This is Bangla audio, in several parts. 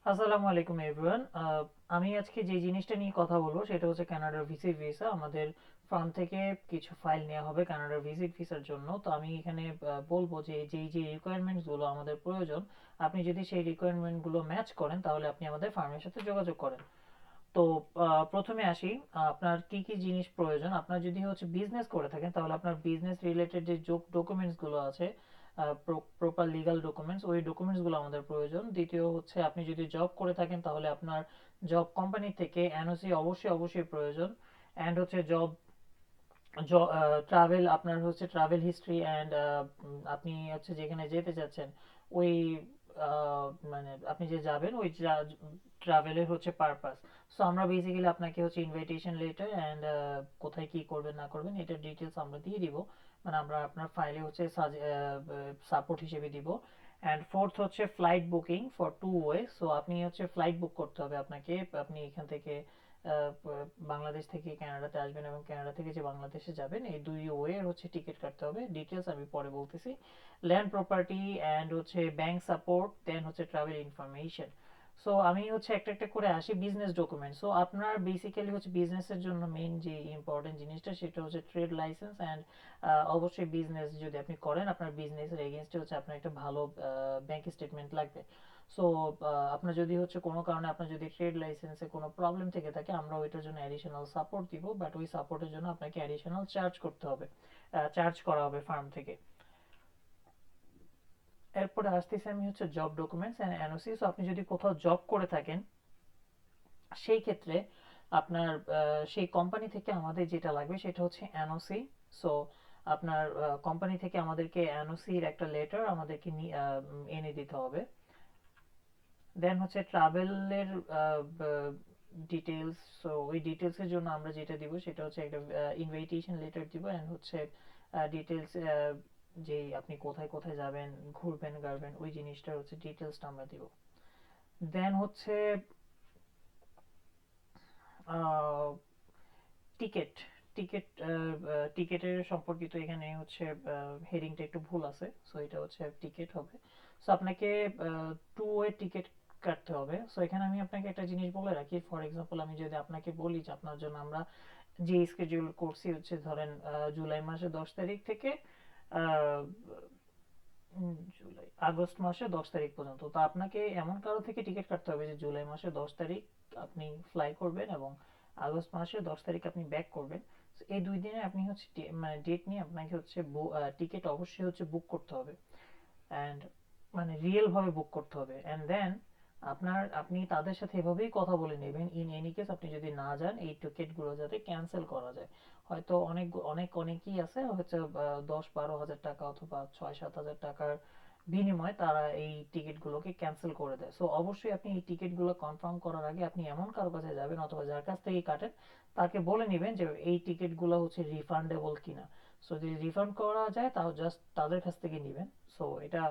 আসসালামু আলাইকুম এভরিওয়ান। আমি আজকে যে জিনিসটা নিয়ে কথা বলবো সেটা হচ্ছে কানাডার ভিজিট ভিসা। আমাদের ফার্ম থেকে কিছু ফাইল নেওয়া হবে কানাডার ভিজিট ভিসার জন্য। তো আমি এখানে বলবো যে যেই যে রিকোয়ারমেন্টসগুলো আমাদের প্রয়োজন, আপনি যদি সেই রিকোয়ারমেন্টগুলো ম্যাচ করেন তাহলে আপনি আমাদের ফার্মের সাথে যোগাযোগ করেন। তো প্রথমে আসি, আপনার কি কি জিনিস প্রয়োজন। আপনার যদি হচ্ছে বিজনেস করে থাকেন তাহলে আপনার বিজনেস রিলেটেড যে ডকুমেন্টসগুলো আছে, প্রপার লিগ্যাল ডকুমেন্টস, ওই ডকুমেন্টসগুলো আমাদের প্রয়োজন। দ্বিতীয় হচ্ছে আপনি যদি জব করে থাকেন তাহলে আপনার জব কোম্পানি থেকে এনওসি অবশ্যই অবশ্যই প্রয়োজন। অ্যান্ড হচ্ছে জব ট্রাভেল, আপনার হচ্ছে ট্রাভেল হিস্ট্রি অ্যান্ড আপনি হচ্ছে যেখানে যেতে চাচ্ছেন ওই মানে আপনি যে যাবেন ওই ট্রাভেলের হচ্ছে পারপাস। সো আমরা বেসিক্যালি আপনাকে হচ্ছে ইনভাইটেশন লেটার অ্যান্ড কোথায় কি করবেন না করবেন এটার ডিটেলস আমরা দিয়ে দিব। মানে আমরা আপনার ফাইলে হচ্ছে সাপোর্ট হিসেবে দিব। অ্যান্ড ফোর্থ হচ্ছে flight booking for two way. So আপনি হচ্ছে ফ্লাইট বুক করতে হবে আপনাকে। আপনি এখান থেকে বাংলাদেশ থেকে কানাডাতে আসবেন এবং কানাডা থেকে যে বাংলাদেশে যাবেন এই দুই ওয়ের হচ্ছে টিকিট কাটতে হবে। ডিটেলস আমি পরে বলতেছি। ল্যান্ড প্রপার্টি অ্যান্ড হচ্ছে ব্যাংক সাপোর্ট, দেন হচ্ছে ট্রাভেল ইনফরমেশন। সো আমি হচ্ছে একটা একটা করে আসি বিজনেস ডকুমেন্ট। সো আপনার বেসিক্যালি হচ্ছে বিজনেসের জন্য মেইন যে ইম্পর্টেন্ট জিনিসটা সেটা হচ্ছে ট্রেড লাইসেন্স অ্যান্ড অবশ্যই বিজনেস যদি আপনি করেন আপনার বিজনেসের এগেনস্টে হচ্ছে আপনার একটা ভালো ব্যাংক স্টেটমেন্ট লাগবে। সো আপনার যদি হচ্ছে কোনো কারণে আপনার যদি ট্রেড লাইসেন্সে কোনো প্রবলেম থেকে থাকে আমরা ওইটার জন্য অ্যাডিশনাল সাপোর্ট দিব, বাট ওই সাপোর্টের জন্য আপনাকে অ্যাডিশনাল চার্জ করতে হবে, চার্জ করা হবে ফার্ম থেকে। এরপরে আসতেছি আমি হচ্ছে job documents and NOC. So আপনি যদি কোথাও জব করে থাকেন সেই ক্ষেত্রে আপনার সেই কোম্পানি থেকে আমাদের যেটা লাগবে সেটা হচ্ছে এনওসি। সো আপনার কোম্পানি থেকে আমাদেরকে এনওসির একটা লেটার আমাদেরকে এনে দিতে হবে। দেন হচ্ছে ট্রাভেলের ডিটেলস। সো ওই ডিটেলসের জন্য আমরা যেটা দিব সেটা হচ্ছে একটা ইনভাইটেশন লেটার দিব অ্যান্ড হচ্ছে ডিটেলস, যেই আপনি কোথায় কোথায় যাবেন, ঘুরবেন গাড়বেন ওই জিনিসটার হচ্ছে ডিটেলসটা আমরা দিব। দেন হচ্ছে টিকিট টিকিট টিকিটের সম্পর্কিত এখানে হচ্ছে হেডিংটা একটু ভুল আছে। সো এটা হচ্ছে টিকিট হবে। সো আপনাকে টু ওয়ে টিকিট কাটতে হবে। সো এখানে আমি আপনাকে একটা জিনিস বলে রাখি, ফর এক্সাম্পল আমি যদি আপনাকে বলি যে আপনার জন্য আমরা যে স্কেডিউল করছি হচ্ছে ধরেন জুলাই মাসের 10 তারিখ থেকে আহ, জুলাই আগস্ট মাসের 10 তারিখ পর্যন্ত। তো আপনাকে এমন কারো থেকে টিকিট কাটতে হবে যে জুলাই মাসের 10 তারিখ আপনি ফ্লাই করবেন এবং আগস্ট মাসের 10 তারিখ আপনি ব্যাক করবেন। So এই 2 দিনে আপনি হচ্ছে মানে ডেট নিয়ে আপনাকে হচ্ছে টিকিট অবশ্যই হচ্ছে বুক করতে হবে অ্যান্ড মানে রিয়েল ভাবে বুক করতে হবে। অ্যান্ড দেন আপনি তাদের সাথে এভাবেই কথা বলে নেবেন ইন এনি কেস আপনি যদি না যান এই টিকিটগুলো যাতে ক্যান্সেল করা যায়। হয়তো অনেকেই আছে হচ্ছে 10-12 হাজার টাকা অথবা 6-7 হাজার টাকার বিনিময়ে তারা এই টিকিটগুলোকে ক্যান্সেল করে দেয়। সো অবশ্যই আপনি এই টিকিটগুলো কনফার্ম করার আগে আপনি এমন কারো কাছে যাবেন অথবা যার কাছ থেকেই কাটেন তাকে বলে নেবেন যে এই টিকিটগুলো হচ্ছে রিফান্ডেবল কিনা। সো যদি রিফান্ড করা যায় তাও জাস্ট তাদের কাছ থেকে নেবেন। সো এটা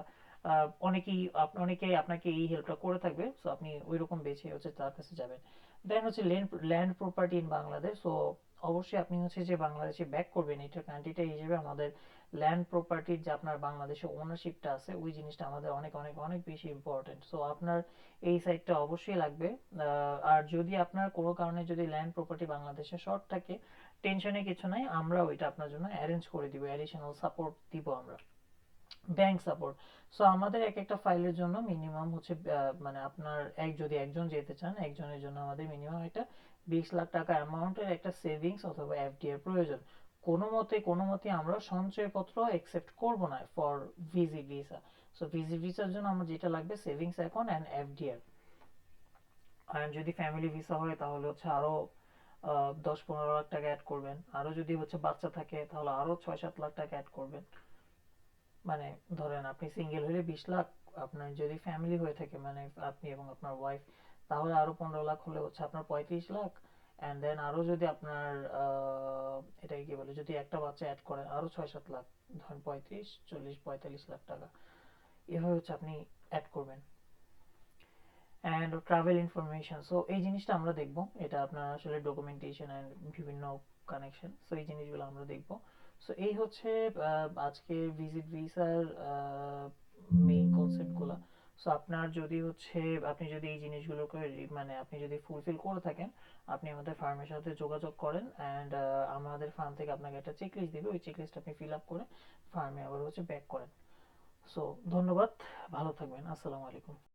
অনেকেই আপনাকে এই হেল্পটা করে থাকবে। সো আপনি ওই রকম বেছে হচ্ছে তার কাছে যাবেন। দেন হচ্ছে land property in Bangladesh. So অবশ্যই আপনি হচ্ছে যে বাংলাদেশে ব্যাক করবেন এটার কান্ট্রিটা হিসেবে আমাদের ল্যান্ড প্রপার্টির যে আপনার বাংলাদেশে ওনারশিপটা আছে ওই জিনিসটা আমাদের অনেক অনেক অনেক বেশি ইম্পর্টেন্ট। সো আপনার এই সাইডটা অবশ্যই লাগবে। আর যদি আপনার কোনো কারণে যদি ল্যান্ড প্রপার্টি বাংলাদেশে শর্ট থাকে টেনশনে কিছু নাই, আমরা ওইটা আপনার জন্য অ্যারেঞ্জ করে দিব, অ্যাডিশনাল সাপোর্ট দিব আমরা। Bank support. সো আমাদের এক একটা ফাইলের জন্য মিনিমাম হচ্ছে মানে আপনার যদি একজন যেতে চান একজনের জন্য আমাদের মিনিমাম একটা 20 লাখ টাকা অ্যামাউন্টের একটা সেভিংস অথবা এফডি এর প্রয়োজন। কোনো মতে আমরা সঞ্চয়পত্র একসেপ্ট করব না for visit visa. So visit ভিসার জন্য আমার যেটা লাগবে সেভিংস অ্যাকাউন্ট অ্যান্ড এফডিআর। আর যদি ফ্যামিলি ভিসা হয় তাহলে হচ্ছে আরো 10-15 লাখ টাকা অ্যাড করবেন। আরো যদি হচ্ছে বাচ্চা থাকে তাহলে আরো 6-7 লাখ টাকা অ্যাড করবেন। মানে ধরেন আপনি সিঙ্গেল হলে 20 লাখ, আপনার যদি ফ্যামিলি হয়ে থাকে মানে আপনি এবং আপনার ওয়াইফ তাহলে আরো 15 লাখ হলে হচ্ছে আপনার 35 লাখ। অ্যান্ড দেন আরো যদি আপনার এটাকে কি বলে যদি একটা বাচ্চা অ্যাড করেন আরো 6-7 লাখ, ধরেন 35, 40, 45 লাখ টাকা এভাবে হচ্ছে আপনি অ্যাড করবেন। And travel information. সো এই জিনিসটা আমরা দেখব, এটা আপনার আসলে ডকুমেন্টেশন অ্যান্ড বিভিন্ন কানেকশন। সো এই জিনিসগুলো আমরা দেখব। সো এই হচ্ছে আজকে ভিজিট ভিসার মেইন কনসেপ্টগুলো। সো আপনার যদি হচ্ছে আপনি যদি এই জিনিসগুলোকে মানে আপনি যদি ফুলফিল করে থাকেন, আপনি আমাদের ফার্মের সাথে যোগাযোগ করেন অ্যান্ড আমাদের ফার্ম থেকে আপনাকে একটা চেক লিস্ট দেবে, ওই চেক লিস্ট আপনি ফিল আপ করে ফার্মে আবার হচ্ছে ব্যাক করেন। সো ধন্যবাদ, ভালো থাকবেন, আসসালামু আলাইকুম।